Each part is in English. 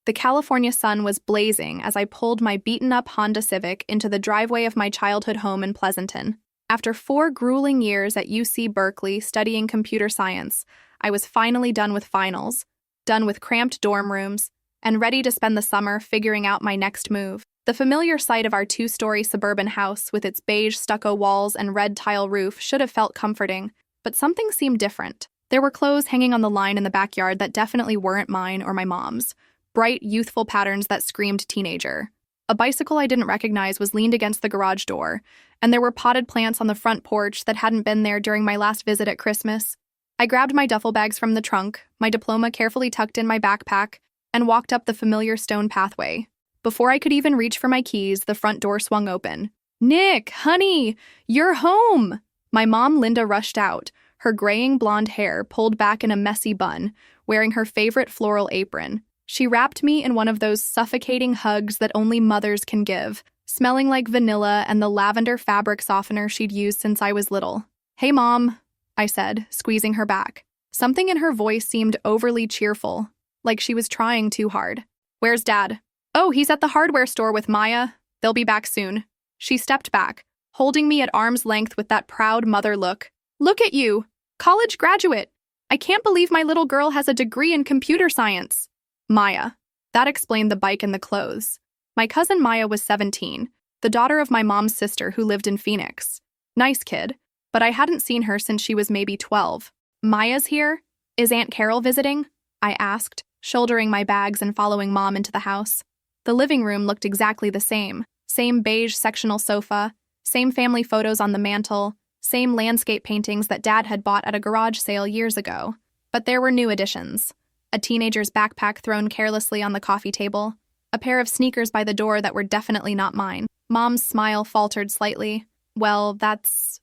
The California sun was blazing as I pulled my beaten-up Honda Civic into the driveway of my childhood home in Pleasanton. After 4 grueling years at UC Berkeley studying computer science, I was finally done with finals, done with cramped dorm rooms, and ready to spend the summer figuring out my next move. The familiar sight of our 2-story suburban house with its beige stucco walls and red tile roof should have felt comforting, but something seemed different. There were clothes hanging on the line in the backyard that definitely weren't mine or my mom's. Bright, youthful patterns that screamed teenager. A bicycle I didn't recognize was leaned against the garage door, and there were potted plants on the front porch that hadn't been there during my last visit at Christmas. I grabbed my duffel bags from the trunk, my diploma carefully tucked in my backpack, and walked up the familiar stone pathway. Before I could even reach for my keys, the front door swung open. "Nick, honey, you're home!" My mom, Linda, rushed out, her graying blonde hair pulled back in a messy bun, wearing her favorite floral apron. She wrapped me in one of those suffocating hugs that only mothers can give, smelling like vanilla and the lavender fabric softener she'd used since I was little. "Hey, Mom," I said, squeezing her back. Something in her voice seemed overly cheerful, like she was trying too hard. "Where's Dad?" "Oh, he's at the hardware store with Maya. They'll be back soon." She stepped back, holding me at arm's length with that proud mother look. "Look at you! College graduate! I can't believe my little girl has a degree in computer science." Maya. That explained the bike and the clothes. My cousin Maya was 17, the daughter of my mom's sister who lived in Phoenix. Nice kid, but I hadn't seen her since she was maybe 12. "Maya's here? Is Aunt Carol visiting?" I asked, shouldering my bags and following Mom into the house. The living room looked exactly the same. Same beige sectional sofa, same family photos on the mantle, same landscape paintings that Dad had bought at a garage sale years ago. But there were new additions. A teenager's backpack thrown carelessly on the coffee table, a pair of sneakers by the door that were definitely not mine. Mom's smile faltered slightly. "Well, that's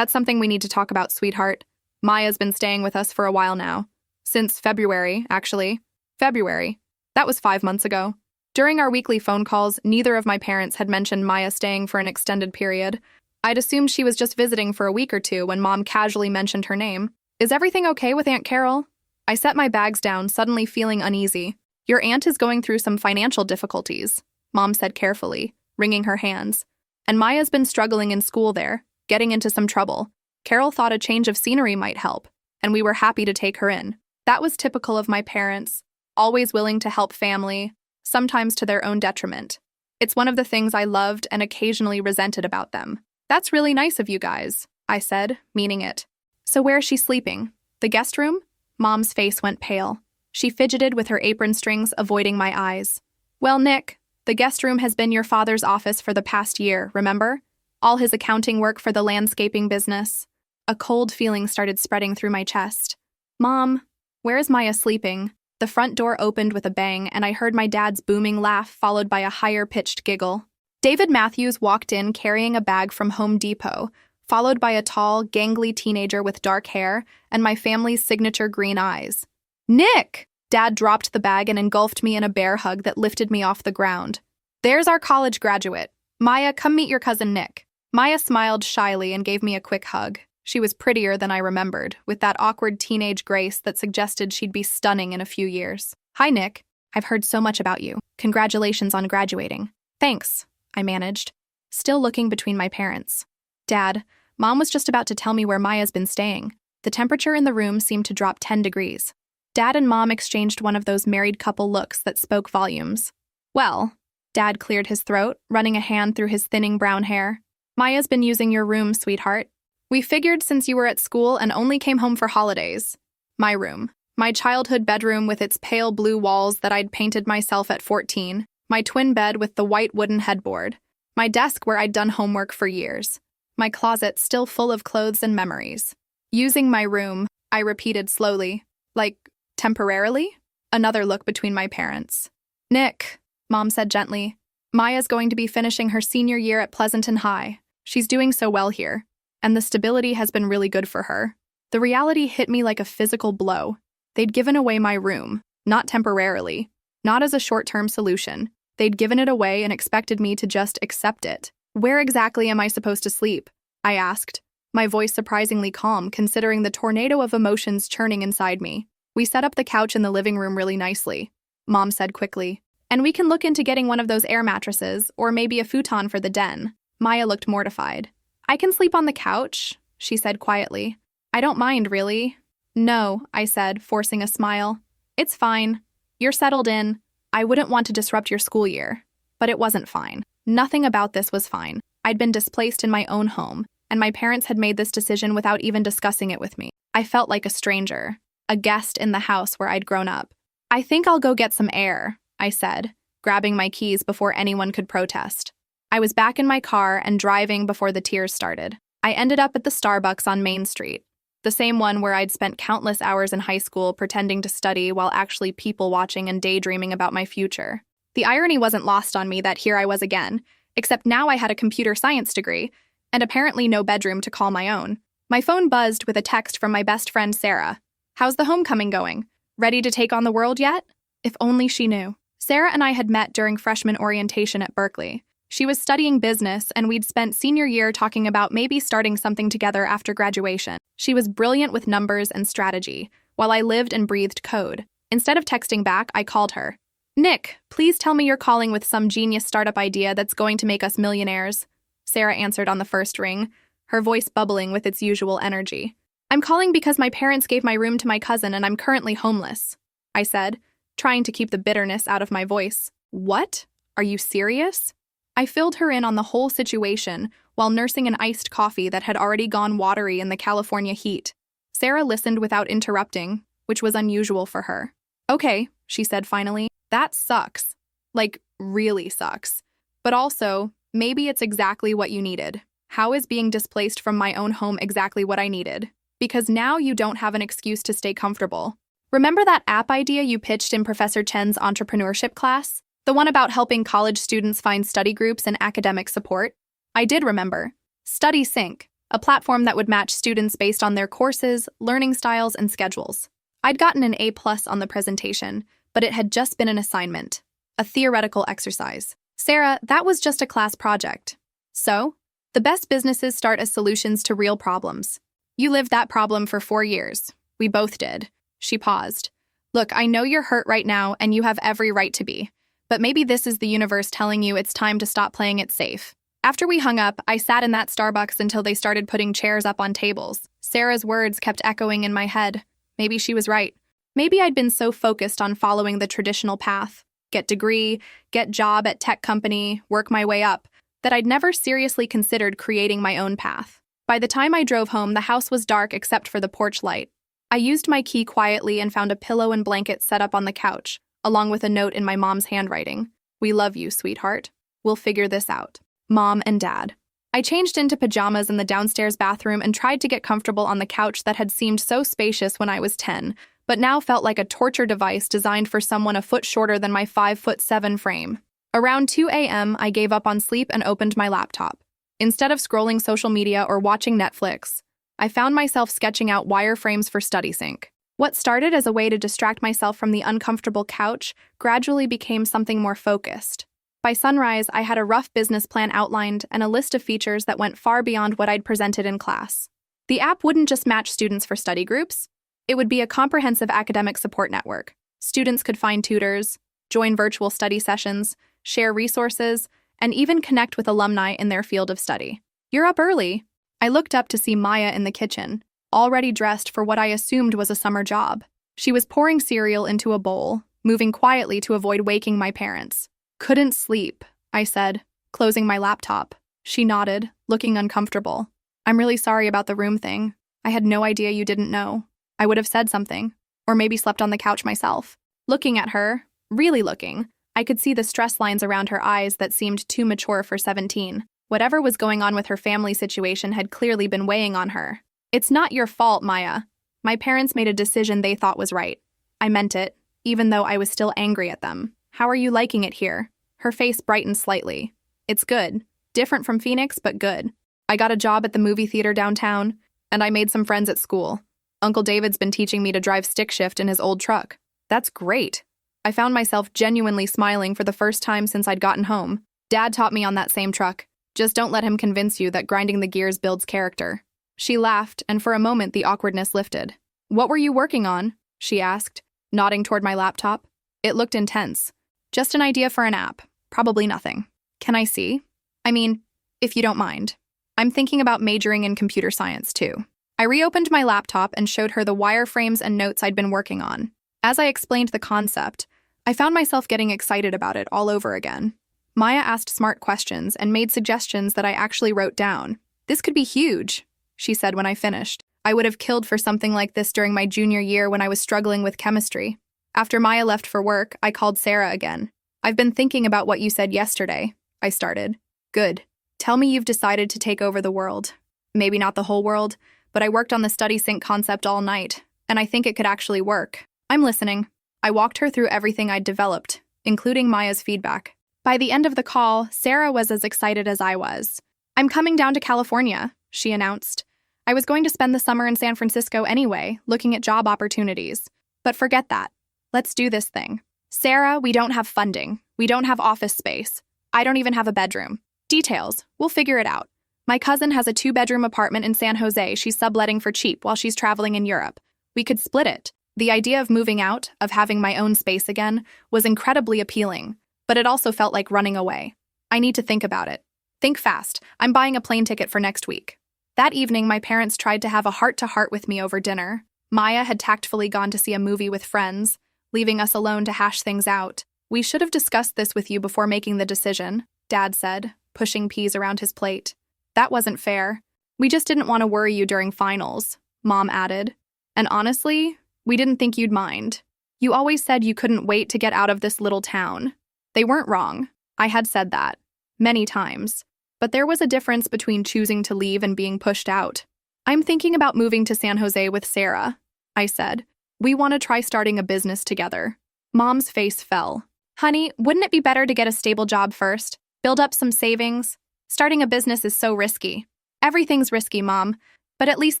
something we need to talk about, sweetheart. Maya's been staying with us for a while now. Since February, actually. February. That was 5 months ago." During our weekly phone calls, neither of my parents had mentioned Maya staying for an extended period. I'd assumed she was just visiting for a week or two when Mom casually mentioned her name. "Is everything okay with Aunt Carol?" I set my bags down, suddenly feeling uneasy. "Your aunt is going through some financial difficulties," Mom said carefully, wringing her hands. "And Maya's been struggling in school there, getting into some trouble. Carol thought a change of scenery might help, and we were happy to take her in." That was typical of my parents, always willing to help family, sometimes to their own detriment. It's one of the things I loved and occasionally resented about them. "That's really nice of you guys," I said, meaning it. "So where's she sleeping? The guest room?" Mom's face went pale. She fidgeted with her apron strings, avoiding my eyes. "Well, Nick, the guest room has been your father's office for the past year, remember? All his accounting work for the landscaping business." A cold feeling started spreading through my chest. "Mom, where is Maya sleeping?" The front door opened with a bang, and I heard my dad's booming laugh followed by a higher-pitched giggle. David Matthews walked in carrying a bag from Home Depot, followed by a tall, gangly teenager with dark hair and my family's signature green eyes. "Nick!" Dad dropped the bag and engulfed me in a bear hug that lifted me off the ground. "There's our college graduate. Maya, come meet your cousin Nick." Maya smiled shyly and gave me a quick hug. She was prettier than I remembered, with that awkward teenage grace that suggested she'd be stunning in a few years. "Hi, Nick. I've heard so much about you. Congratulations on graduating." "Thanks," I managed, still looking between my parents. "Dad, Mom was just about to tell me where Maya's been staying." The temperature in the room seemed to drop 10 degrees. Dad and Mom exchanged one of those married couple looks that spoke volumes. "Well," Dad cleared his throat, running a hand through his thinning brown hair. "Maya's been using your room, sweetheart. We figured since you were at school and only came home for holidays." My room. My childhood bedroom with its pale blue walls that I'd painted myself at 14. My twin bed with the white wooden headboard. My desk where I'd done homework for years. My closet still full of clothes and memories. "Using my room," I repeated slowly. "Like, temporarily?" Another look between my parents. "Nick," Mom said gently, "Maya's going to be finishing her senior year at Pleasanton High. She's doing so well here, and the stability has been really good for her." The reality hit me like a physical blow. They'd given away my room, not temporarily, not as a short-term solution. They'd given it away and expected me to just accept it. "Where exactly am I supposed to sleep?" I asked, my voice surprisingly calm considering the tornado of emotions churning inside me. "We set up the couch in the living room really nicely," Mom said quickly. And we can look into getting one of those air mattresses, or maybe a futon for the den. Maya looked mortified. I can sleep on the couch, she said quietly. I don't mind, really. No, I said, forcing a smile. It's fine. You're settled in. I wouldn't want to disrupt your school year. But it wasn't fine. Nothing about this was fine. I'd been displaced in my own home, and my parents had made this decision without even discussing it with me. I felt like a stranger, a guest in the house where I'd grown up. I think I'll go get some air, I said, grabbing my keys before anyone could protest. I was back in my car and driving before the tears started. I ended up at the Starbucks on Main Street, the same one where I'd spent countless hours in high school pretending to study while actually people-watching and daydreaming about my future. The irony wasn't lost on me that here I was again, except now I had a computer science degree, and apparently no bedroom to call my own. My phone buzzed with a text from my best friend Sarah. How's the homecoming going? Ready to take on the world yet? If only she knew. Sarah and I had met during freshman orientation at Berkeley. She was studying business, and we'd spent senior year talking about maybe starting something together after graduation. She was brilliant with numbers and strategy, while I lived and breathed code. Instead of texting back, I called her. Nick, please tell me you're calling with some genius startup idea that's going to make us millionaires. Sarah answered on the first ring, her voice bubbling with its usual energy. I'm calling because my parents gave my room to my cousin and I'm currently homeless, I said, trying to keep the bitterness out of my voice. What? Are you serious? I filled her in on the whole situation while nursing an iced coffee that had already gone watery in the California heat. Sarah listened without interrupting, which was unusual for her. Okay, she said finally. That sucks. Like, really sucks. But also, maybe it's exactly what you needed. How is being displaced from my own home exactly what I needed? Because now you don't have an excuse to stay comfortable. Remember that app idea you pitched in Professor Chen's entrepreneurship class? The one about helping college students find study groups and academic support? I did remember. StudySync, a platform that would match students based on their courses, learning styles, and schedules. I'd gotten an A+ on the presentation, but it had just been an assignment, a theoretical exercise. Sarah, that was just a class project. So, the best businesses start as solutions to real problems. You lived that problem for 4 years. We both did. She paused. Look, I know you're hurt right now, and you have every right to be. But maybe this is the universe telling you it's time to stop playing it safe. After we hung up, I sat in that Starbucks until they started putting chairs up on tables. Sarah's words kept echoing in my head. Maybe she was right. Maybe I'd been so focused on following the traditional path, get degree, get job at tech company, work my way up, that I'd never seriously considered creating my own path. By the time I drove home, the house was dark except for the porch light. I used my key quietly and found a pillow and blanket set up on the couch, along with a note in my mom's handwriting. We love you, sweetheart. We'll figure this out. Mom and Dad. I changed into pajamas in the downstairs bathroom and tried to get comfortable on the couch that had seemed so spacious when I was 10, but now felt like a torture device designed for someone a foot shorter than my 5'7" frame. Around 2 a.m., I gave up on sleep and opened my laptop. Instead of scrolling social media or watching Netflix, I found myself sketching out wireframes for StudySync. What started as a way to distract myself from the uncomfortable couch gradually became something more focused. By sunrise, I had a rough business plan outlined and a list of features that went far beyond what I'd presented in class. The app wouldn't just match students for study groups. It would be a comprehensive academic support network. Students could find tutors, join virtual study sessions, share resources, and even connect with alumni in their field of study. You're up early. I looked up to see Maya in the kitchen, already dressed for what I assumed was a summer job. She was pouring cereal into a bowl, moving quietly to avoid waking my parents. Couldn't sleep, I said, closing my laptop. She nodded, looking uncomfortable. I'm really sorry about the room thing. I had no idea you didn't know. I would have said something, or maybe slept on the couch myself. Looking at her, really looking, I could see the stress lines around her eyes that seemed too mature for 17. Whatever was going on with her family situation had clearly been weighing on her. It's not your fault, Maya. My parents made a decision they thought was right. I meant it, even though I was still angry at them. How are you liking it here? Her face brightened slightly. It's good. Different from Phoenix, but good. I got a job at the movie theater downtown, and I made some friends at school. Uncle David's been teaching me to drive stick shift in his old truck. That's great. I found myself genuinely smiling for the first time since I'd gotten home. Dad taught me on that same truck. Just don't let him convince you that grinding the gears builds character. She laughed, and for a moment the awkwardness lifted. What were you working on? She asked, nodding toward my laptop. It looked intense. Just an idea for an app. Probably nothing. Can I see? I mean, if you don't mind. I'm thinking about majoring in computer science, too. I reopened my laptop and showed her the wireframes and notes I'd been working on. As I explained the concept, I found myself getting excited about it all over again. Maya asked smart questions and made suggestions that I actually wrote down. "This could be huge," she said when I finished. I would have killed for something like this during my junior year when I was struggling with chemistry. After Maya left for work, I called Sarah again. "I've been thinking about what you said yesterday," I started. "Good. Tell me you've decided to take over the world." "Maybe not the whole world, but I worked on the StudySync concept all night, and I think it could actually work." "I'm listening." I walked her through everything I'd developed, including Maya's feedback. By the end of the call, Sarah was as excited as I was. "I'm coming down to California," she announced. "I was going to spend the summer in San Francisco anyway, looking at job opportunities. But forget that. Let's do this thing." "Sarah, we don't have funding. We don't have office space. I don't even have a bedroom. Details. We'll figure it out. My cousin has a 2-bedroom apartment in San Jose she's subletting for cheap while she's traveling in Europe. We could split it." The idea of moving out, of having my own space again, was incredibly appealing, but it also felt like running away. "I need to think about it." "Think fast. I'm buying a plane ticket for next week." That evening, my parents tried to have a heart-to-heart with me over dinner. Maya had tactfully gone to see a movie with friends, leaving us alone to hash things out. "We should have discussed this with you before making the decision," Dad said, pushing peas around his plate. "That wasn't fair. We just didn't want to worry you during finals," Mom added. "And honestly, we didn't think you'd mind. You always said you couldn't wait to get out of this little town." They weren't wrong. I had said that. Many times. But there was a difference between choosing to leave and being pushed out. "I'm thinking about moving to San Jose with Sarah," I said. "We want to try starting a business together." Mom's face fell. "Honey, wouldn't it be better to get a stable job first? Build up some savings? Starting a business is so risky." "Everything's risky, Mom. But at least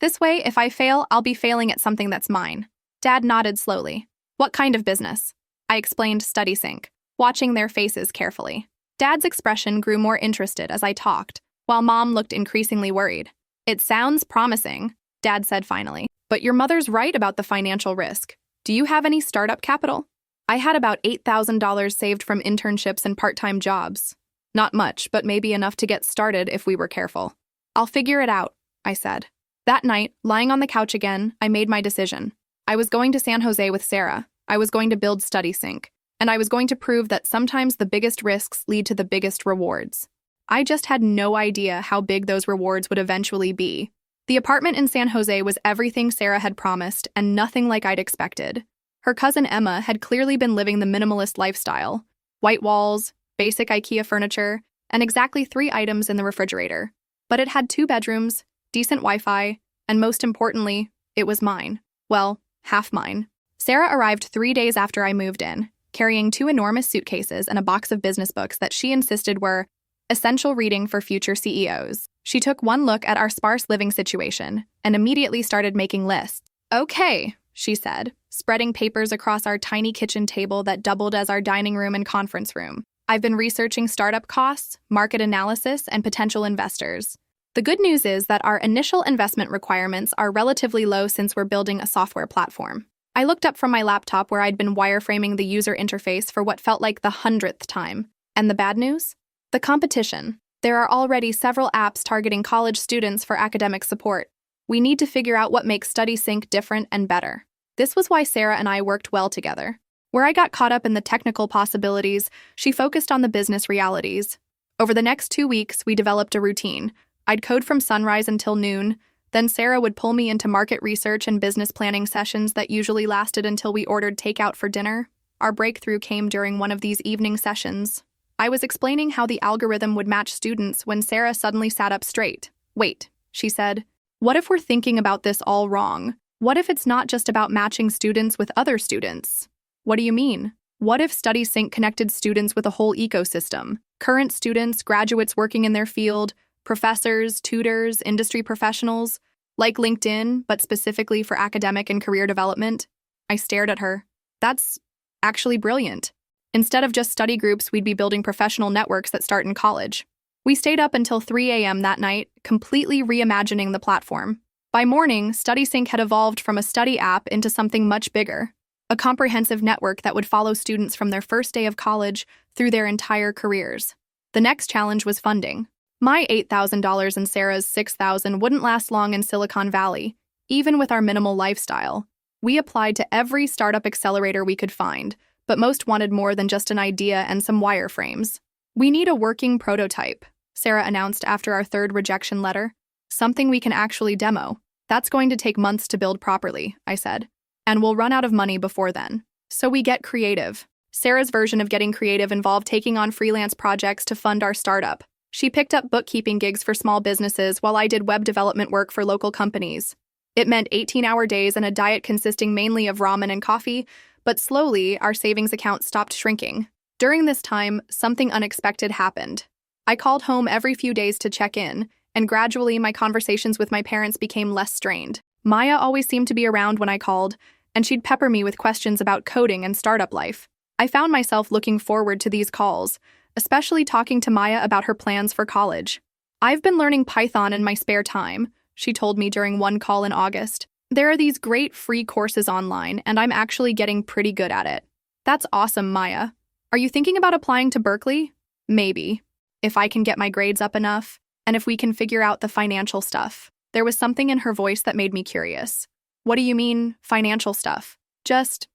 this way, if I fail, I'll be failing at something that's mine." Dad nodded slowly. "What kind of business?" I explained StudySync, watching their faces carefully. Dad's expression grew more interested as I talked, while Mom looked increasingly worried. "It sounds promising," Dad said finally. "But your mother's right about the financial risk. Do you have any startup capital?" I had about $8,000 saved from internships and part-time jobs. Not much, but maybe enough to get started if we were careful. "I'll figure it out," I said. That night, lying on the couch again, I made my decision. I was going to San Jose with Sarah. I was going to build StudySync. And I was going to prove that sometimes the biggest risks lead to the biggest rewards. I just had no idea how big those rewards would eventually be. The apartment in San Jose was everything Sarah had promised and nothing like I'd expected. Her cousin Emma had clearly been living the minimalist lifestyle. White walls, basic IKEA furniture, and exactly 3 items in the refrigerator. But it had 2 bedrooms, decent Wi-Fi, and most importantly, it was mine. Well, half mine. Sarah arrived 3 days after I moved in, carrying 2 enormous suitcases and a box of business books that she insisted were essential reading for future CEOs. She took one look at our sparse living situation and immediately started making lists. "Okay," she said, spreading papers across our tiny kitchen table that doubled as our dining room and conference room. "I've been researching startup costs, market analysis, and potential investors. The good news is that our initial investment requirements are relatively low since we're building a software platform." I looked up from my laptop where I'd been wireframing the user interface for what felt like the 100th time. And the bad news? The competition. There are already several apps targeting college students for academic support. We need to figure out what makes StudySync different and better. This was why Sarah and I worked well together. Where I got caught up in the technical possibilities, she focused on the business realities. Over the next 2 weeks, we developed a routine. I'd code from sunrise until noon. Then Sarah would pull me into market research and business planning sessions that usually lasted until we ordered takeout for dinner. Our breakthrough came during one of these evening sessions. I was explaining how the algorithm would match students when Sarah suddenly sat up straight. "Wait," she said. "What if we're thinking about this all wrong? What if it's not just about matching students with other students?" "What do you mean?" "What if StudySync connected students with a whole ecosystem? Current students, graduates working in their field, professors, tutors, industry professionals, like LinkedIn, but specifically for academic and career development?" I stared at her. "That's actually brilliant. Instead of just study groups, we'd be building professional networks that start in college." We stayed up until 3 a.m. that night, completely reimagining the platform. By morning, StudySync had evolved from a study app into something much bigger. a comprehensive network that would follow students from their first day of college through their entire careers. The next challenge was funding. My $8,000 and Sarah's $6,000 wouldn't last long in Silicon Valley, even with our minimal lifestyle. We applied to every startup accelerator we could find, but most wanted more than just an idea and some wireframes. "We need a working prototype," Sarah announced after our third rejection letter. "Something we can actually demo. That's going to take months to build properly," I said. "And we'll run out of money before then. So we get creative." Sarah's version of getting creative involved taking on freelance projects to fund our startup. She picked up bookkeeping gigs for small businesses while I did web development work for local companies. It meant 18-hour days and a diet consisting mainly of ramen and coffee, but slowly our savings account stopped shrinking. During this time, something unexpected happened. I called home every few days to check in, and gradually my conversations with my parents became less strained. Maya always seemed to be around when I called, and she'd pepper me with questions about coding and startup life. I found myself looking forward to these calls, especially talking to Maya about her plans for college. "I've been learning Python in my spare time," she told me during one call in August. "There are these great free courses online, and I'm actually getting pretty good at it." "That's awesome, Maya. Are you thinking about applying to Berkeley?" "Maybe. If I can get my grades up enough, and if we can figure out the financial stuff." There was something in her voice that made me curious. "What do you mean, financial stuff?" "Just,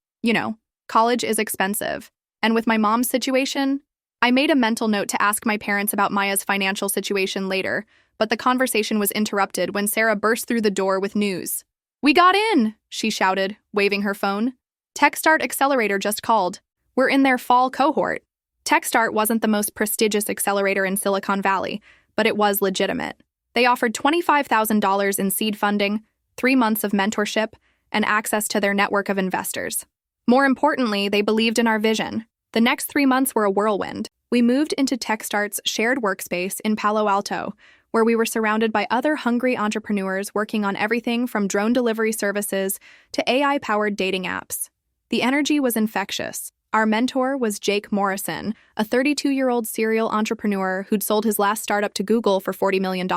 college is expensive. And with my mom's situation," I made a mental note to ask my parents about Maya's financial situation later, but the conversation was interrupted when Sarah burst through the door with news. "We got in!" she shouted, waving her phone. "TechStart Accelerator just called. We're in their fall cohort." TechStart wasn't the most prestigious accelerator in Silicon Valley, but it was legitimate. They offered $25,000 in seed funding, 3 months of mentorship, and access to their network of investors. More importantly, they believed in our vision. The next 3 months were a whirlwind. We moved into TechStart's shared workspace in Palo Alto, where we were surrounded by other hungry entrepreneurs working on everything from drone delivery services to AI-powered dating apps. The energy was infectious. Our mentor was Jake Morrison, a 32-year-old serial entrepreneur who'd sold his last startup to Google for $40 million.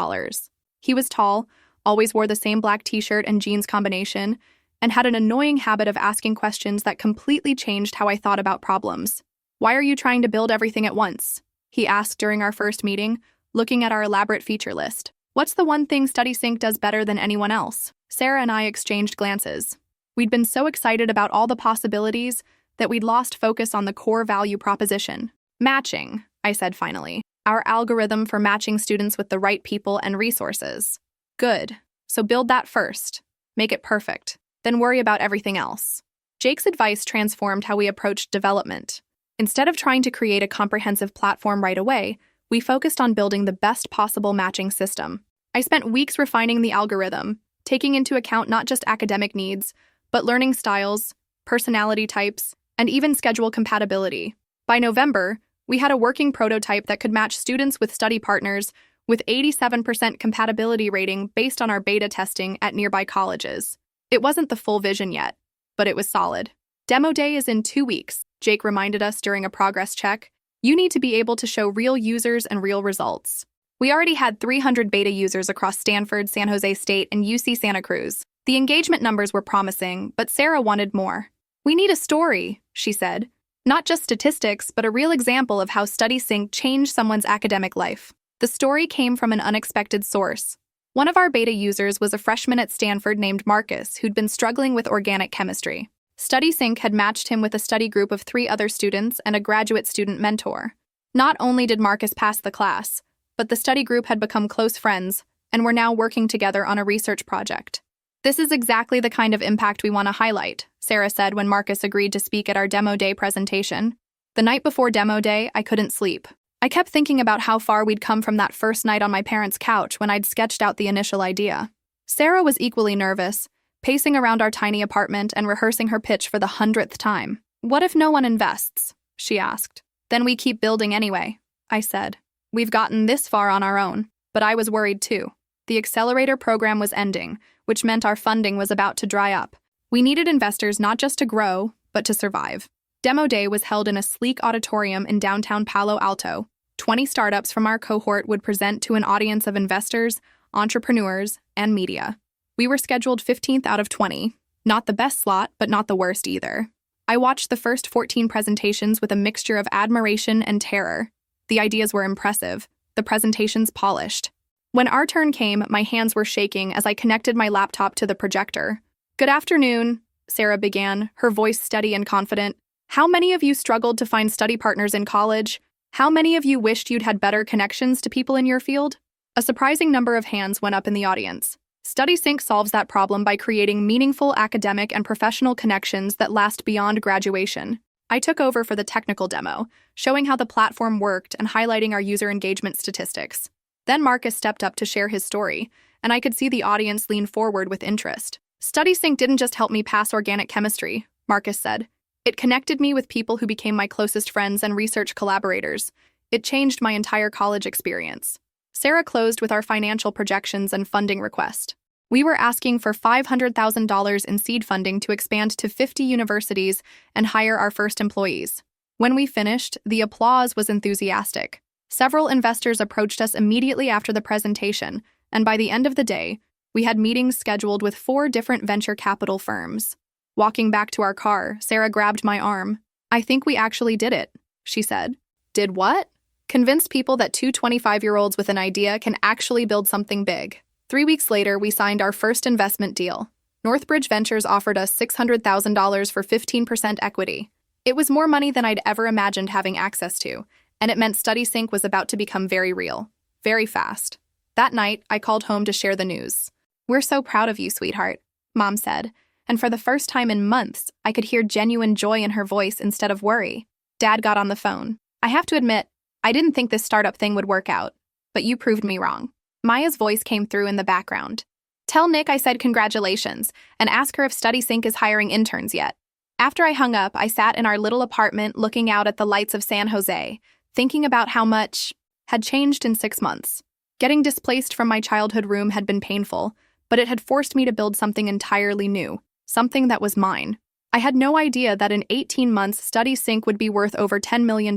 He was tall, always wore the same black t-shirt and jeans combination, and had an annoying habit of asking questions that completely changed how I thought about problems. "Why are you trying to build everything at once?" he asked during our first meeting, looking at our elaborate feature list. "What's the one thing StudySync does better than anyone else?" Sarah and I exchanged glances. We'd been so excited about all the possibilities that we'd lost focus on the core value proposition. "Matching," I said finally. "Our algorithm for matching students with the right people and resources." "Good. So build that first. Make it perfect. Then worry about everything else." Jake's advice transformed how we approached development. Instead of trying to create a comprehensive platform right away, we focused on building the best possible matching system. I spent weeks refining the algorithm, taking into account not just academic needs, but learning styles, personality types, and even schedule compatibility. By November, we had a working prototype that could match students with study partners with 87% compatibility rating based on our beta testing at nearby colleges. It wasn't the full vision yet, but it was solid. "Demo day is in 2 weeks," Jake reminded us during a progress check. "You need to be able to show real users and real results." We already had 300 beta users across Stanford, San Jose State, and UC Santa Cruz. The engagement numbers were promising, but Sarah wanted more. "We need a story," she said. "Not just statistics, but a real example of how StudySync changed someone's academic life." The story came from an unexpected source. One of our beta users was a freshman at Stanford named Marcus who'd been struggling with organic chemistry. StudySync had matched him with a study group of 3 other students and a graduate student mentor. Not only did Marcus pass the class, but the study group had become close friends and were now working together on a research project. "This is exactly the kind of impact we want to highlight," Sarah said when Marcus agreed to speak at our demo day presentation. The night before demo day, I couldn't sleep. I kept thinking about how far we'd come from that first night on my parents' couch when I'd sketched out the initial idea. Sarah was equally nervous, pacing around our tiny apartment and rehearsing her pitch for the 100th time. "What if no one invests?" she asked. "Then we keep building anyway," I said. "We've gotten this far on our own." But I was worried too. The accelerator program was ending, which meant our funding was about to dry up. We needed investors not just to grow, but to survive. Demo day was held in a sleek auditorium in downtown Palo Alto. 20 startups from our cohort would present to an audience of investors, entrepreneurs, and media. We were scheduled 15th out of 20. Not the best slot, but not the worst either. I watched the first 14 presentations with a mixture of admiration and terror. The ideas were impressive, the presentations polished. When our turn came, my hands were shaking as I connected my laptop to the projector. "Good afternoon," Sarah began, her voice steady and confident. "How many of you struggled to find study partners in college? How many of you wished you'd had better connections to people in your field?" A surprising number of hands went up in the audience. StudySync solves that problem by creating meaningful academic and professional connections that last beyond graduation. I took over for the technical demo, showing how the platform worked and highlighting our user engagement statistics. Then Marcus stepped up to share his story, and I could see the audience lean forward with interest. "StudySync didn't just help me pass organic chemistry," Marcus said. "It connected me with people who became my closest friends and research collaborators. It changed my entire college experience." Sarah closed with our financial projections and funding request. We were asking for $500,000 in seed funding to expand to 50 universities and hire our first employees. When we finished, the applause was enthusiastic. Several investors approached us immediately after the presentation, and by the end of the day, we had meetings scheduled with 4 different venture capital firms. Walking back to our car, Sarah grabbed my arm. "I think we actually did it," she said. "Did what?" "Convinced people that 2 25-year-olds with an idea can actually build something big." 3 weeks later, we signed our first investment deal. Northbridge Ventures offered us $600,000 for 15% equity. It was more money than I'd ever imagined having access to, and it meant StudySync was about to become very real, very fast. That night, I called home to share the news. "We're so proud of you, sweetheart," Mom said, and for the first time in months, I could hear genuine joy in her voice instead of worry. Dad got on the phone. "I have to admit, I didn't think this startup thing would work out, but you proved me wrong." Maya's voice came through in the background. "Tell Nick I said congratulations, and ask her if StudySync is hiring interns yet." After I hung up, I sat in our little apartment looking out at the lights of San Jose, thinking about how much had changed in 6 months. Getting displaced from my childhood room had been painful, but it had forced me to build something entirely new, something that was mine. I had no idea that in 18 months StudySync would be worth over $10 million,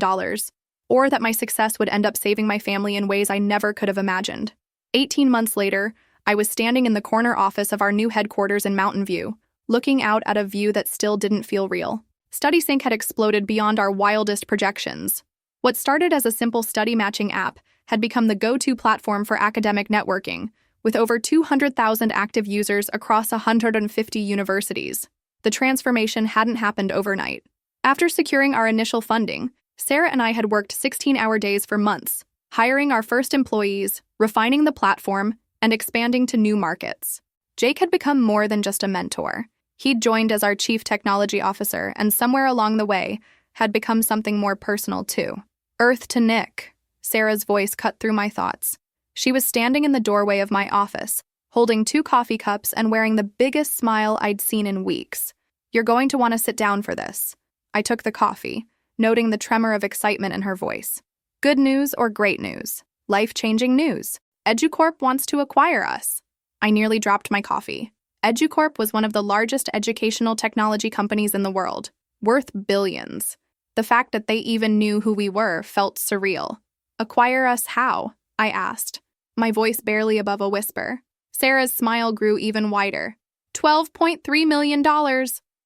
or that my success would end up saving my family in ways I never could have imagined. 18 months later, I was standing in the corner office of our new headquarters in Mountain View, looking out at a view that still didn't feel real. StudySync had exploded beyond our wildest projections. What started as a simple study matching app had become the go-to platform for academic networking, with over 200,000 active users across 150 universities. The transformation hadn't happened overnight. After securing our initial funding, Sarah and I had worked 16-hour days for months, hiring our first employees, refining the platform, and expanding to new markets. Jake had become more than just a mentor. He'd joined as our chief technology officer, and somewhere along the way, had become something more personal too. "Earth to Nick," Sarah's voice cut through my thoughts. She was standing in the doorway of my office, holding 2 coffee cups and wearing the biggest smile I'd seen in weeks. "You're going to want to sit down for this." I took the coffee, noting the tremor of excitement in her voice. "Good news or great news? Life-changing news. EduCorp wants to acquire us." I nearly dropped my coffee. EduCorp was one of the largest educational technology companies in the world, worth billions. The fact that they even knew who we were felt surreal. "Acquire us how?" I asked, my voice barely above a whisper. Sarah's smile grew even wider. $12.3 million,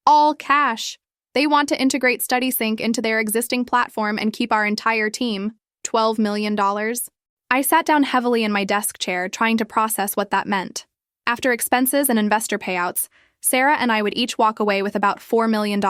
all cash. They want to integrate StudySync into their existing platform and keep our entire team. $12 million. I sat down heavily in my desk chair, trying to process what that meant. After expenses and investor payouts, Sarah and I would each walk away with about $4 million.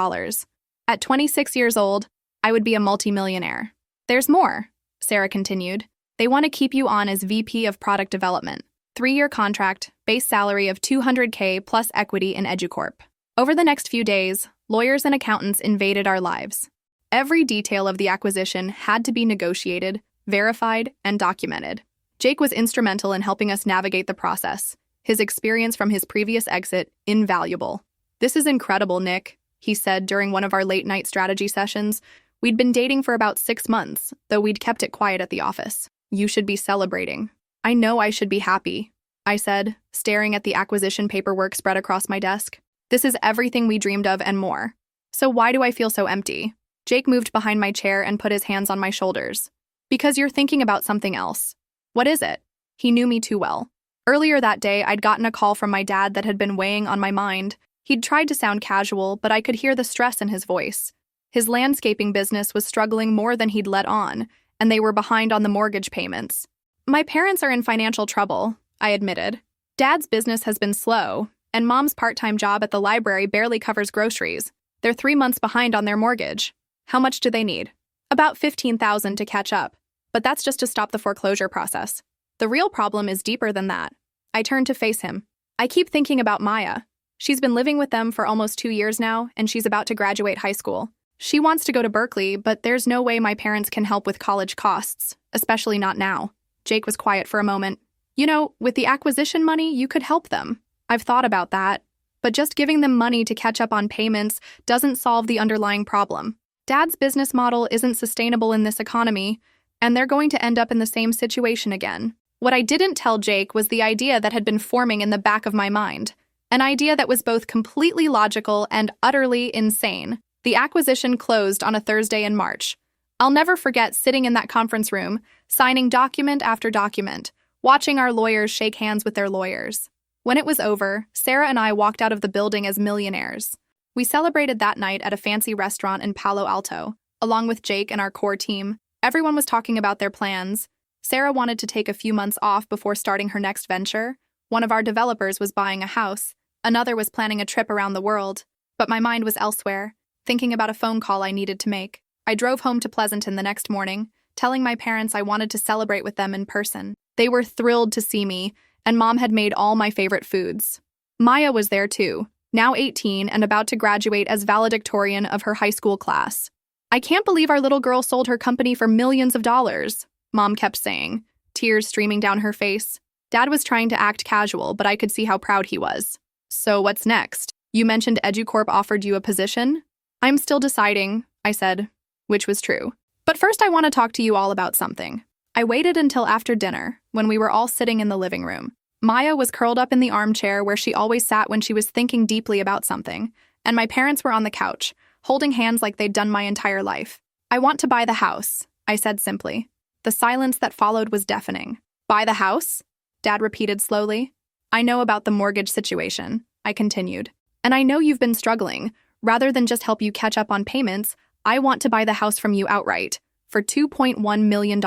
At 26 years old, I would be a multimillionaire. "There's more," Sarah continued. "They want to keep you on as VP of Product Development. 3-year contract, base salary of $200K plus equity in EduCorp." Over the next few days, lawyers and accountants invaded our lives. Every detail of the acquisition had to be negotiated, verified, and documented. Jake was instrumental in helping us navigate the process. His experience from his previous exit, invaluable. "This is incredible, Nick," he said during one of our late-night strategy sessions. We'd been dating for about 6 months, though we'd kept it quiet at the office. "You should be celebrating." "I know I should be happy," I said, staring at the acquisition paperwork spread across my desk. "This is everything we dreamed of and more. So why do I feel so empty?" Jake moved behind my chair and put his hands on my shoulders. "Because you're thinking about something else." "What is it?" He knew me too well. Earlier that day, I'd gotten a call from my dad that had been weighing on my mind. He'd tried to sound casual, but I could hear the stress in his voice. His landscaping business was struggling more than he'd let on, and they were behind on the mortgage payments. My parents are in financial trouble, I admitted. Dad's business has been slow, and Mom's part-time job at the library barely covers groceries. They're 3 months behind on their mortgage. How much do they need? About $15,000 to catch up, but that's just to stop the foreclosure process. The real problem is deeper than that. I turned to face him. I keep thinking about Maya. She's been living with them for almost 2 years now, and she's about to graduate high school. She wants to go to Berkeley, but there's no way my parents can help with college costs, especially not now. Jake was quiet for a moment. You know, with the acquisition money, you could help them. I've thought about that, but just giving them money to catch up on payments doesn't solve the underlying problem. Dad's business model isn't sustainable in this economy, and they're going to end up in the same situation again. What I didn't tell Jake was the idea that had been forming in the back of my mind. An idea that was both completely logical and utterly insane. The acquisition closed on a Thursday in March. I'll never forget sitting in that conference room, signing document after document, watching our lawyers shake hands with their lawyers. When it was over, Sarah and I walked out of the building as millionaires. We celebrated that night at a fancy restaurant in Palo Alto, along with Jake and our core team. Everyone was talking about their plans. Sarah wanted to take a few months off before starting her next venture. One of our developers was buying a house. Another was planning a trip around the world. But my mind was elsewhere, thinking about a phone call I needed to make. I drove home to Pleasanton the next morning, telling my parents I wanted to celebrate with them in person. They were thrilled to see me, and Mom had made all my favorite foods. Maya was there too, now 18 and about to graduate as valedictorian of her high school class. I can't believe our little girl sold her company for millions of dollars, Mom kept saying, tears streaming down her face. Dad was trying to act casual, but I could see how proud he was. So what's next? You mentioned EduCorp offered you a position? I'm still deciding, I said, which was true. But first I want to talk to you all about something. I waited until after dinner, when we were all sitting in the living room. Maya was curled up in the armchair where she always sat when she was thinking deeply about something, and my parents were on the couch, holding hands like they'd done my entire life. I want to buy the house, I said simply. The silence that followed was deafening. Buy the house? Dad repeated slowly. I know about the mortgage situation, I continued. And I know you've been struggling. Rather than just help you catch up on payments, I want to buy the house from you outright, for $2.1 million.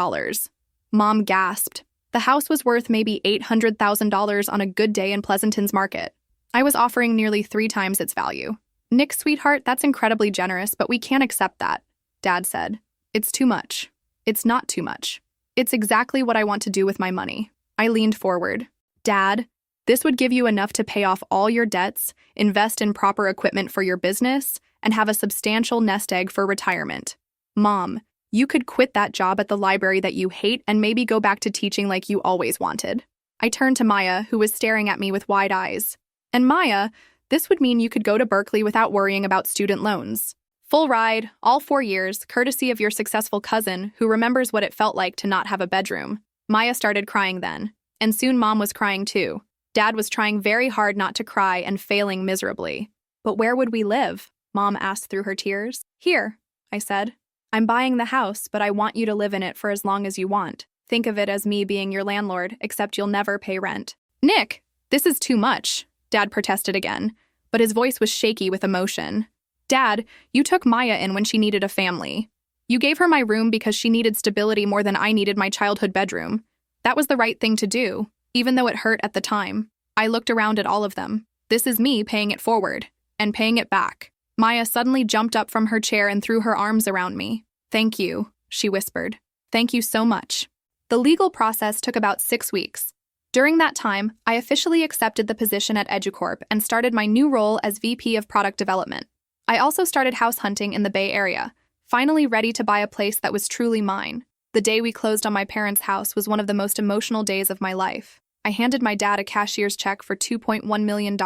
Mom gasped. The house was worth maybe $800,000 on a good day in Pleasanton's market. I was offering nearly 3 times its value. Nick, sweetheart, that's incredibly generous, but we can't accept that, Dad said. It's too much. It's not too much. It's exactly what I want to do with my money. I leaned forward. Dad, this would give you enough to pay off all your debts, invest in proper equipment for your business, and have a substantial nest egg for retirement. Mom, you could quit that job at the library that you hate and maybe go back to teaching like you always wanted. I turned to Maya, who was staring at me with wide eyes. And Maya, this would mean you could go to Berkeley without worrying about student loans. Full ride, all 4 years, courtesy of your successful cousin who remembers what it felt like to not have a bedroom. Maya started crying then, and soon Mom was crying too. Dad was trying very hard not to cry and failing miserably. But where would we live? Mom asked through her tears. Here, I said. I'm buying the house, but I want you to live in it for as long as you want. Think of it as me being your landlord, except you'll never pay rent. Nick, this is too much, Dad protested again, but his voice was shaky with emotion. Dad, you took Maya in when she needed a family. You gave her my room because she needed stability more than I needed my childhood bedroom. That was the right thing to do, even though it hurt at the time. I looked around at all of them. This is me paying it forward, and paying it back. Maya suddenly jumped up from her chair and threw her arms around me. Thank you, she whispered. Thank you so much. The legal process took about 6 weeks. During that time, I officially accepted the position at EduCorp and started my new role as VP of Product Development. I also started house hunting in the Bay Area, finally ready to buy a place that was truly mine. The day we closed on my parents' house was one of the most emotional days of my life. I handed my dad a cashier's check for $2.1 million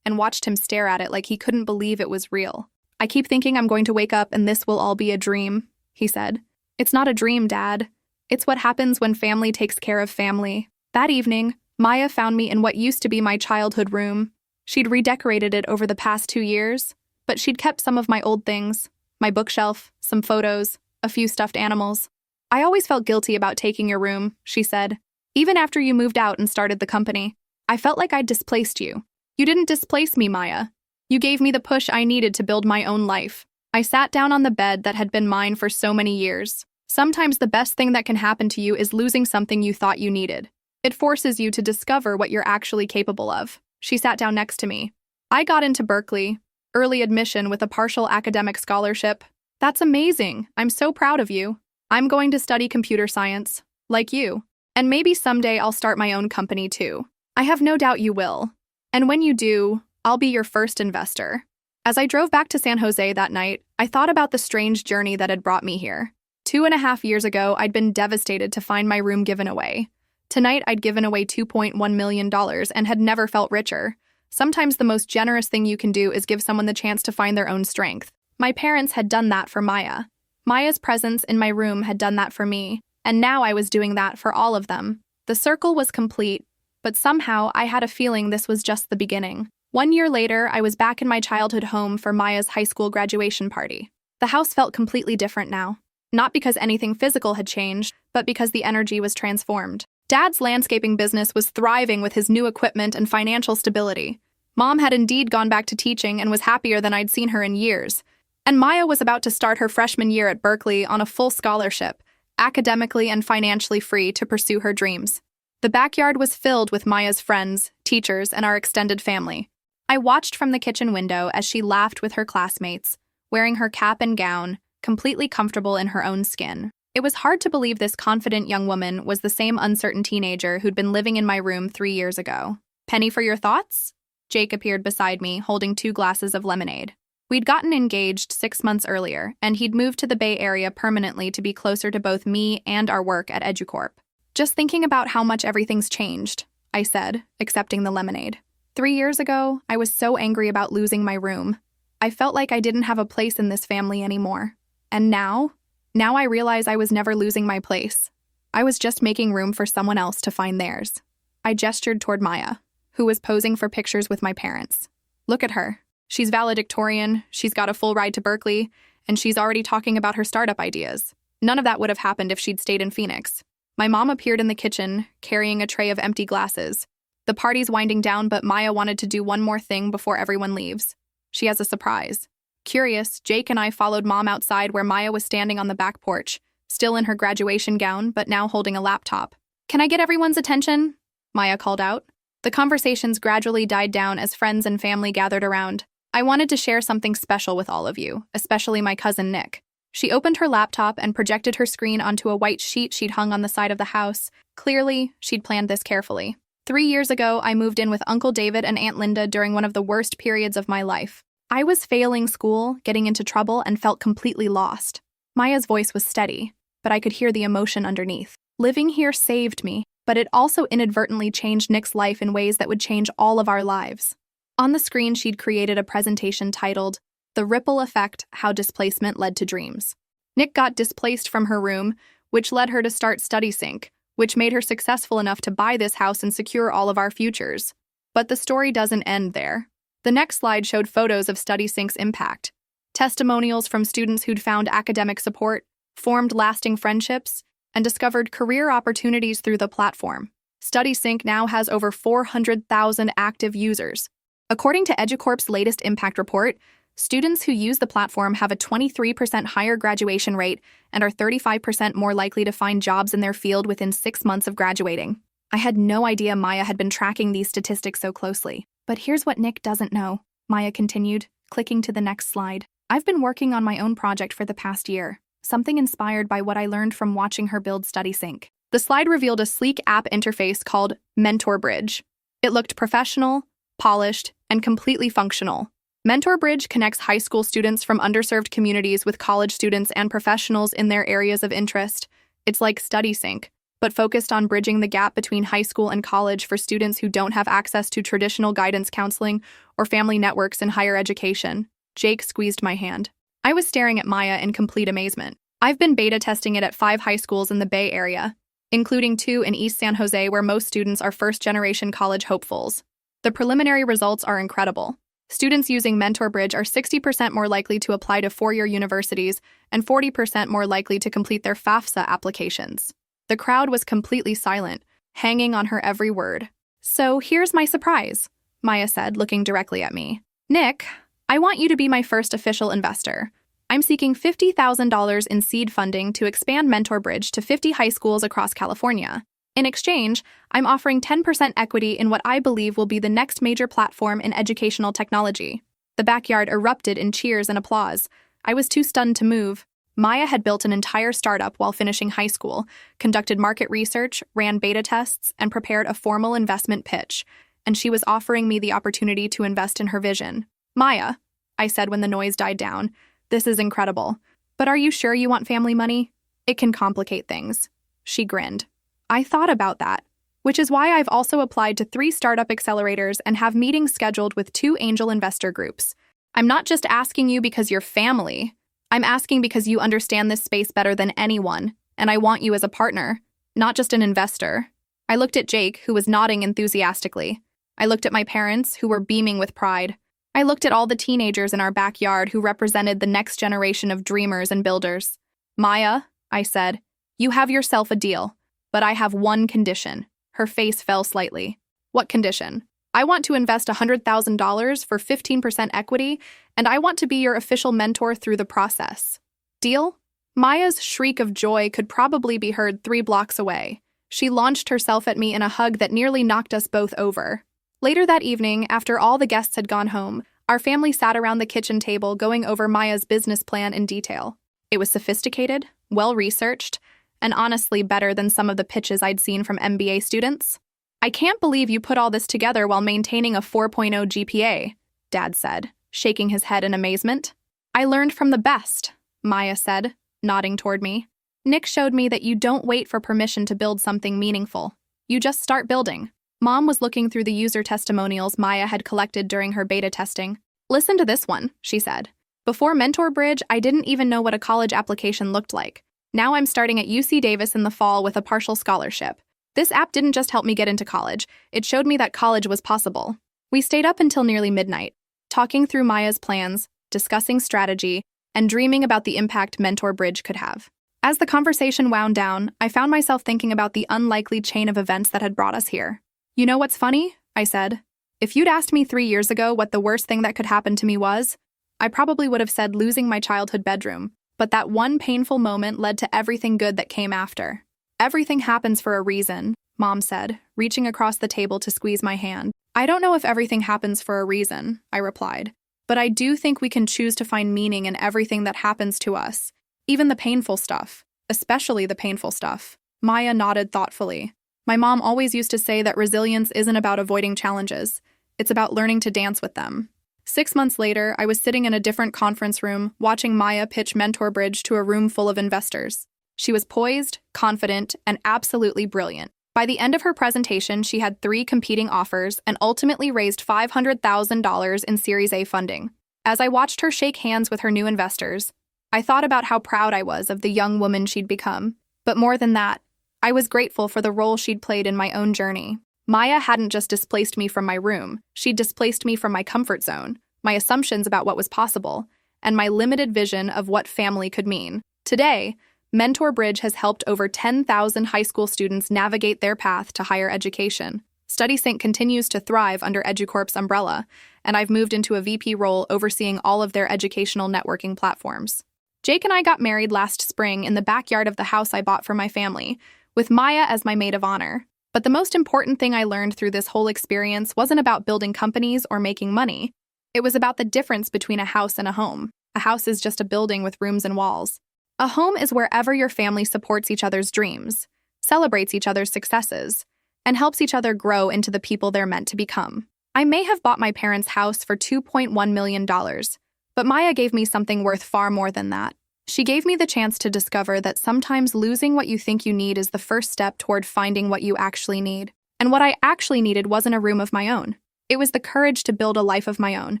and watched him stare at it like he couldn't believe it was real. I keep thinking I'm going to wake up and this will all be a dream, he said. It's not a dream, Dad. It's what happens when family takes care of family. That evening, Maya found me in what used to be my childhood room. She'd redecorated it over the past 2 years, but she'd kept some of my old things, my bookshelf, some photos, a few stuffed animals. I always felt guilty about taking your room, she said. Even after you moved out and started the company, I felt like I'd displaced you. You didn't displace me, Maya. You gave me the push I needed to build my own life. I sat down on the bed that had been mine for so many years. Sometimes the best thing that can happen to you is losing something you thought you needed. It forces you to discover what you're actually capable of. She sat down next to me. I got into Berkeley, early admission with a partial academic scholarship. That's amazing. I'm so proud of you. I'm going to study computer science, like you. And maybe someday I'll start my own company too. I have no doubt you will. And when you do, I'll be your first investor. As I drove back to San Jose that night, I thought about the strange journey that had brought me here. 2.5 years ago, I'd been devastated to find my room given away. Tonight, I'd given away $2.1 million and had never felt richer. Sometimes the most generous thing you can do is give someone the chance to find their own strength. My parents had done that for Maya. Maya's presence in my room had done that for me, and now I was doing that for all of them. The circle was complete, but somehow I had a feeling this was just the beginning. 1 year later, I was back in my childhood home for Maya's high school graduation party. The house felt completely different now. Not because anything physical had changed, but because the energy was transformed. Dad's landscaping business was thriving with his new equipment and financial stability. Mom had indeed gone back to teaching and was happier than I'd seen her in years. And Maya was about to start her freshman year at Berkeley on a full scholarship, academically and financially free to pursue her dreams. The backyard was filled with Maya's friends, teachers, and our extended family. I watched from the kitchen window as she laughed with her classmates, wearing her cap and gown, completely comfortable in her own skin. It was hard to believe this confident young woman was the same uncertain teenager who'd been living in my room 3 years ago. Penny for your thoughts? Jake appeared beside me, holding 2 glasses of lemonade. We'd gotten engaged 6 months earlier, and he'd moved to the Bay Area permanently to be closer to both me and our work at EduCorp. Just thinking about how much everything's changed, I said, accepting the lemonade. 3 years ago, I was so angry about losing my room. I felt like I didn't have a place in this family anymore. And now I realize I was never losing my place. I was just making room for someone else to find theirs. I gestured toward Maya, who was posing for pictures with my parents. Look at her. She's valedictorian, she's got a full ride to Berkeley, and she's already talking about her startup ideas. None of that would have happened if she'd stayed in Phoenix. My mom appeared in the kitchen, carrying a tray of empty glasses. The party's winding down, but Maya wanted to do one more thing before everyone leaves. She has a surprise. Curious, Jake and I followed Mom outside where Maya was standing on the back porch, still in her graduation gown, but now holding a laptop. Can I get everyone's attention? Maya called out. The conversations gradually died down as friends and family gathered around. I wanted to share something special with all of you, especially my cousin Nick. She opened her laptop and projected her screen onto a white sheet she'd hung on the side of the house. Clearly, she'd planned this carefully. 3 years ago, I moved in with Uncle David and Aunt Linda during one of the worst periods of my life. I was failing school, getting into trouble, and felt completely lost. Maya's voice was steady, but I could hear the emotion underneath. Living here saved me, but it also inadvertently changed Nick's life in ways that would change all of our lives. On the screen, she'd created a presentation titled, The Ripple Effect: How Displacement Led to Dreams. Nick got displaced from her room, which led her to start StudySync, which made her successful enough to buy this house and secure all of our futures. But the story doesn't end there. The next slide showed photos of StudySync's impact. Testimonials from students who'd found academic support, formed lasting friendships, and discovered career opportunities through the platform. StudySync now has over 400,000 active users. According to EduCorp's latest impact report, students who use the platform have a 23% higher graduation rate and are 35% more likely to find jobs in their field within 6 months of graduating. I had no idea Maya had been tracking these statistics so closely. But here's what Nick doesn't know, Maya continued, clicking to the next slide. I've been working on my own project for the past year, something inspired by what I learned from watching her build StudySync. The slide revealed a sleek app interface called Mentor Bridge. It looked professional, polished, and completely functional. Mentor Bridge connects high school students from underserved communities with college students and professionals in their areas of interest. It's like StudySync, but focused on bridging the gap between high school and college for students who don't have access to traditional guidance counseling or family networks in higher education. Jake squeezed my hand. I was staring at Maya in complete amazement. I've been beta testing it at 5 high schools in the Bay Area, including 2 in East San Jose where most students are first-generation college hopefuls. The preliminary results are incredible. Students using Mentor Bridge are 60% more likely to apply to 4-year universities and 40% more likely to complete their FAFSA applications. The crowd was completely silent, hanging on her every word. So here's my surprise, Maya said, looking directly at me. Nick, I want you to be my first official investor. I'm seeking $50,000 in seed funding to expand Mentor Bridge to 50 high schools across California. In exchange, I'm offering 10% equity in what I believe will be the next major platform in educational technology. The backyard erupted in cheers and applause. I was too stunned to move. Maya had built an entire startup while finishing high school, conducted market research, ran beta tests, and prepared a formal investment pitch, and she was offering me the opportunity to invest in her vision. Maya, I said when the noise died down, this is incredible. But are you sure you want family money? It can complicate things. She grinned. I thought about that, which is why I've also applied to 3 startup accelerators and have meetings scheduled with 2 angel investor groups. I'm not just asking you because you're family. I'm asking because you understand this space better than anyone, and I want you as a partner, not just an investor. I looked at Jake, who was nodding enthusiastically. I looked at my parents, who were beaming with pride. I looked at all the teenagers in our backyard who represented the next generation of dreamers and builders. Maya, I said, you have yourself a deal, but I have one condition. Her face fell slightly. What condition? I want to invest $100,000 for 15% equity, and I want to be your official mentor through the process. Deal? Maya's shriek of joy could probably be heard 3 blocks away. She launched herself at me in a hug that nearly knocked us both over. Later that evening, after all the guests had gone home, our family sat around the kitchen table going over Maya's business plan in detail. It was sophisticated, well-researched, and honestly better than some of the pitches I'd seen from MBA students. I can't believe you put all this together while maintaining a 4.0 GPA, Dad said, shaking his head in amazement. I learned from the best, Maya said, nodding toward me. Nick showed me that you don't wait for permission to build something meaningful. You just start building. Mom was looking through the user testimonials Maya had collected during her beta testing. Listen to this one, she said. Before Mentor Bridge, I didn't even know what a college application looked like. Now I'm starting at UC Davis in the fall with a partial scholarship. This app didn't just help me get into college, it showed me that college was possible. We stayed up until nearly midnight, talking through Maya's plans, discussing strategy, and dreaming about the impact Mentor Bridge could have. As the conversation wound down, I found myself thinking about the unlikely chain of events that had brought us here. You know what's funny? I said. If you'd asked me 3 years ago what the worst thing that could happen to me was, I probably would have said losing my childhood bedroom. But that one painful moment led to everything good that came after. Everything happens for a reason, Mom said, reaching across the table to squeeze my hand. I don't know if everything happens for a reason, I replied. But I do think we can choose to find meaning in everything that happens to us. Even the painful stuff. Especially the painful stuff. Maya nodded thoughtfully. My mom always used to say that resilience isn't about avoiding challenges. It's about learning to dance with them. 6 months later, I was sitting in a different conference room, watching Maya pitch Mentor Bridge to a room full of investors. She was poised, confident, and absolutely brilliant. By the end of her presentation, she had 3 competing offers and ultimately raised $500,000 in Series A funding. As I watched her shake hands with her new investors, I thought about how proud I was of the young woman she'd become. But more than that, I was grateful for the role she'd played in my own journey. Maya hadn't just displaced me from my room, she'd displaced me from my comfort zone, my assumptions about what was possible, and my limited vision of what family could mean. Today, Mentor Bridge has helped over 10,000 high school students navigate their path to higher education. StudySync continues to thrive under EduCorp's umbrella, and I've moved into a VP role overseeing all of their educational networking platforms. Jake and I got married last spring in the backyard of the house I bought for my family, with Maya as my maid of honor. But the most important thing I learned through this whole experience wasn't about building companies or making money. It was about the difference between a house and a home. A house is just a building with rooms and walls. A home is wherever your family supports each other's dreams, celebrates each other's successes, and helps each other grow into the people they're meant to become. I may have bought my parents' house for $2.1 million, but Maya gave me something worth far more than that. She gave me the chance to discover that sometimes losing what you think you need is the first step toward finding what you actually need. And what I actually needed wasn't a room of my own. It was the courage to build a life of my own,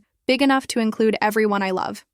big enough to include everyone I love.